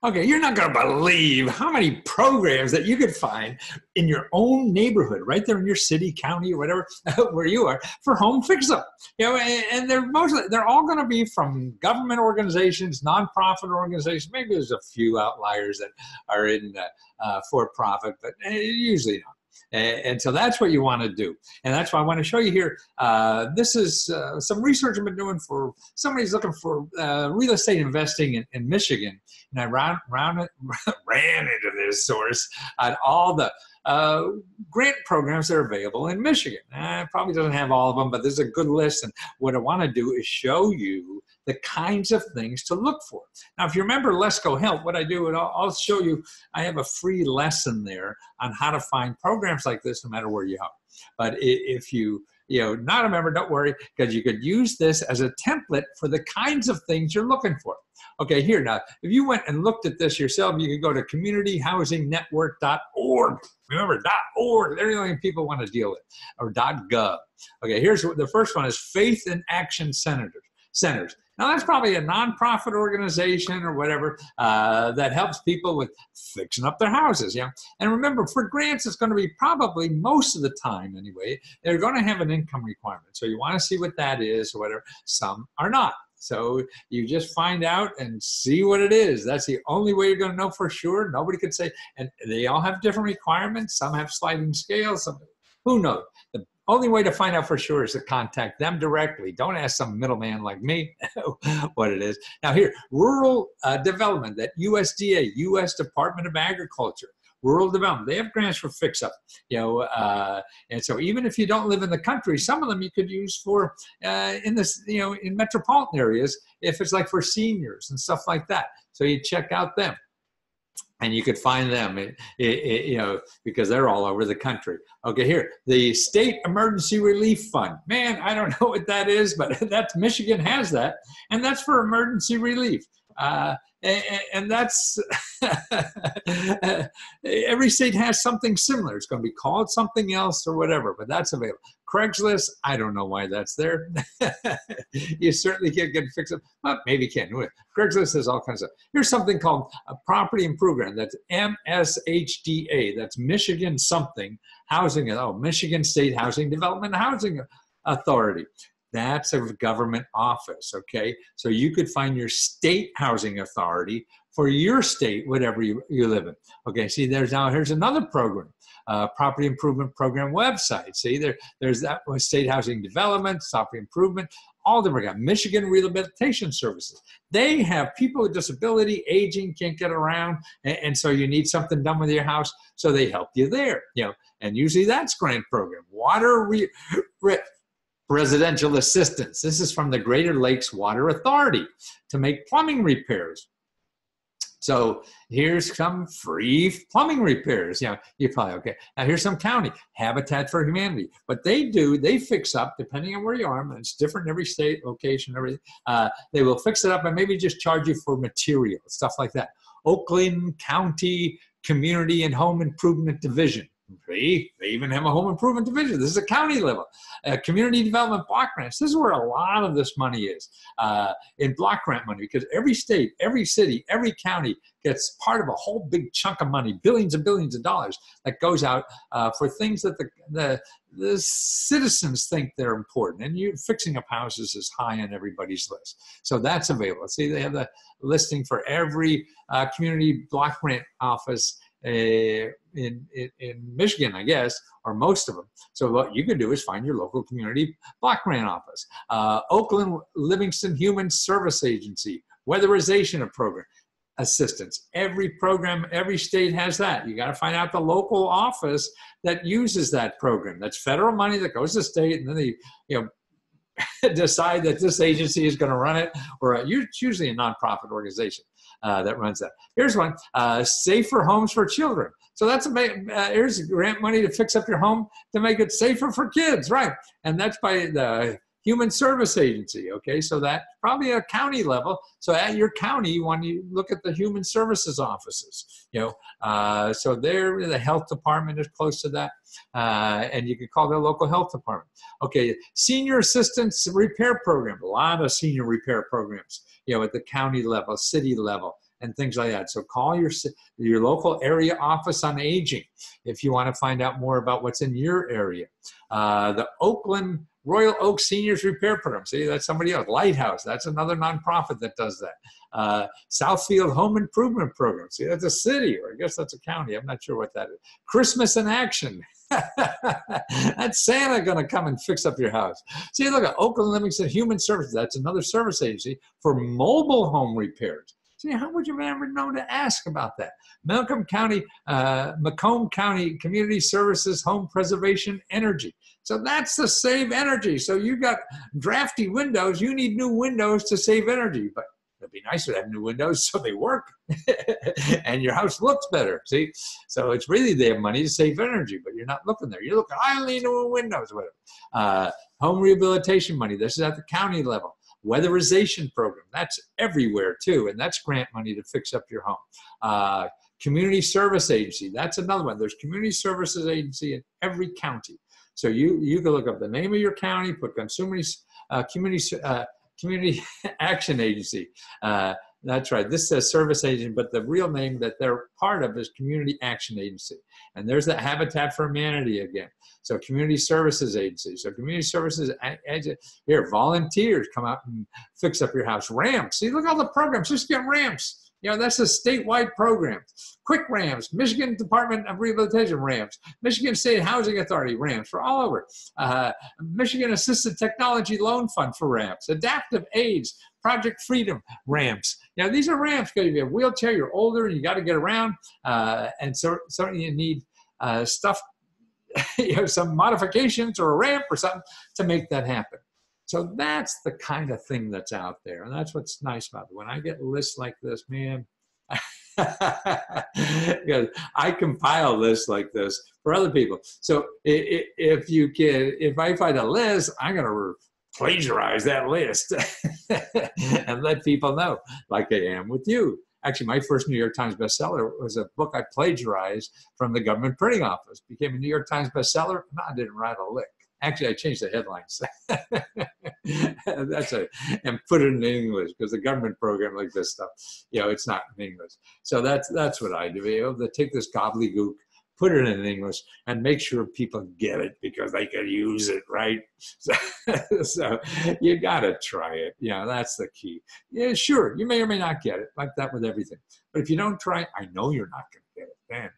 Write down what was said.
Okay, you're not going to believe how many programs that you could find in your own neighborhood, right there in your city, county, or whatever, where you are, for home fix-up. And they're all going to be from government organizations, nonprofit organizations. Maybe there's a few outliers that are in for-profit, but usually not. And so that's what you want to do. And that's why I want to show you here. This is some research I've been doing for somebody who's looking for real estate investing in Michigan. And I ran into this source on all the grant programs that are available in Michigan. It probably doesn't have all of them, but this is a good list. And what I want to do is show you the kinds of things to look for. Now, if you remember Let's Go Help, what I do, and I'll show you, I have a free lesson there on how to find programs like this no matter where you are. But if not a member, don't worry, because you could use this as a template for the kinds of things you're looking for. Okay, here now, if you went and looked at this yourself, you could go to communityhousingnetwork.org. Remember, .org, they're the only people want to deal with, or .gov. Okay, here's the first one is Faith in Action Centers. Now, that's probably a nonprofit organization or whatever that helps people with fixing up their houses. Yeah. And remember, for grants, it's going to be probably most of the time anyway, they're going to have an income requirement. So you want to see what that is or whatever. Some are not. So you just find out and see what it is. That's the only way you're going to know for sure. Nobody could say, and they all have different requirements. Some have sliding scales. Some, who knows? The only way to find out for sure is to contact them directly. Don't ask some middleman like me what it is. Now here, rural development, that USDA, U.S. Department of Agriculture, rural development, they have grants for fix-up, and so even if you don't live in the country, some of them you could use for in metropolitan areas, if it's like for seniors and stuff like that. So you check out them. And you could find them, because they're all over the country. Okay, here, the State Emergency Relief Fund. Man, I don't know what that is, but that's Michigan has that, and that's for emergency relief. And that's every state has something similar. It's going to be called something else or whatever, but that's available. Craigslist, I don't know why that's there. You certainly can't get fixed up. Well, maybe you can. Craigslist has all kinds of stuff. Here's something called a property improvement. That's MSHDA. That's Michigan something housing. Oh, Michigan State Housing Development Housing Authority. That's a government office, okay? So you could find your state housing authority for your state, whatever you live in. Okay, see, here's another program, property improvement program website. See, there's that state housing development, property improvement, all different kinds. Michigan Rehabilitation Services. They have people with disability, aging, can't get around, and so you need something done with your house, so they help you there, and usually that's grant program. Water residential assistance. This is from the Greater Lakes Water Authority to make plumbing repairs. So here's some free plumbing repairs. You're probably, okay. Now here's some county, Habitat for Humanity. What they fix up, depending on where you are, and it's different in every state, location, everything. They will fix it up and maybe just charge you for material, stuff like that. Oakland County Community and Home Improvement Division. They even have a home improvement division. This is a county level. Community development block grants. This is where a lot of this money is in block grant money, because every state, every city, every county gets part of a whole big chunk of money, billions and billions of dollars that goes out for things that the citizens think they're important. And fixing up houses is high on everybody's list. So that's available. See, they have the listing for every community block grant office in Michigan, I guess, or most of them. So what you can do is find your local community block grant office. Oakland Livingston Human Service Agency, weatherization of program assistance. Every program, every state has that. You got to find out the local office that uses that program. That's federal money that goes to the state, and then they decide that this agency is going to run it, or it's usually a nonprofit organization that runs that. Here's one, Safer Homes for Children. So that's here's grant money to fix up your home to make it safer for kids, right? And that's by the Human Service Agency, okay? So that's probably a county level. So at your county, when you look at the Human Services offices, so there, the health department is close to that, and you can call their local health department. Okay, Senior Assistance Repair Program, a lot of senior repair programs, at the county level, city level, and things like that. So call your local area office on aging if you want to find out more about what's in your area. The Oakland Royal Oak Seniors Repair Program. See, that's somebody else. Lighthouse, that's another nonprofit that does that. Southfield Home Improvement Program. See, that's a city, or I guess that's a county. I'm not sure what that is. Christmas in Action. That's Santa going to come and fix up your house. See, look at Oakland Livingston Human Services. That's another service agency for mobile home repairs. See, how would you ever know to ask about that? Macomb County Community Services Home Preservation Energy. So that's to save energy. So you got drafty windows. You need new windows to save energy. But it'd be nicer to have new windows so they work and your house looks better. See, so it's really they have money to save energy, but you're not looking there. You're looking, I only need new windows. Home rehabilitation money. This is at the county level. Weatherization program. That's everywhere too, and that's grant money to fix up your home. Community Service Agency. That's another one. There's Community Services Agency in every county. So you can look up the name of your county, put Community Action Agency. That's right. This says Service Agency, but the real name that they're part of is Community Action Agency. And there's that Habitat for Humanity again. So Community Services Agency. So Community Services Agency. Here, volunteers come out and fix up your house. Ramps. See, look at all the programs. Just get ramps. You know, that's a statewide program. Quick ramps, Michigan Department of Rehabilitation ramps, Michigan State Housing Authority ramps for all over. Michigan Assisted Technology Loan Fund for ramps, Adaptive Aids, Project Freedom ramps. You know, these are ramps because if you have a wheelchair, you're older and you got to get around. And so certainly you need stuff, you know, some modifications or a ramp or something to make that happen. So that's the kind of thing that's out there. And that's what's nice about it. When I get lists like this, man, I compile lists like this for other people. So if I find a list, I'm going to plagiarize that list and let people know, like I am with you. Actually, my first New York Times bestseller was a book I plagiarized from the government printing office. Became a New York Times bestseller. No, I didn't write a lick. Actually, I changed the headlines. And put it in English because the government program like this stuff, you know, it's not in English. So that's what I do. Be able to take this gobbledygook, put it in English, and make sure people get it because they can use it, right? So you got to try it. You know, that's the key. Yeah, sure, you may or may not get it, like that with everything. But if you don't try, I know you're not going to get it then.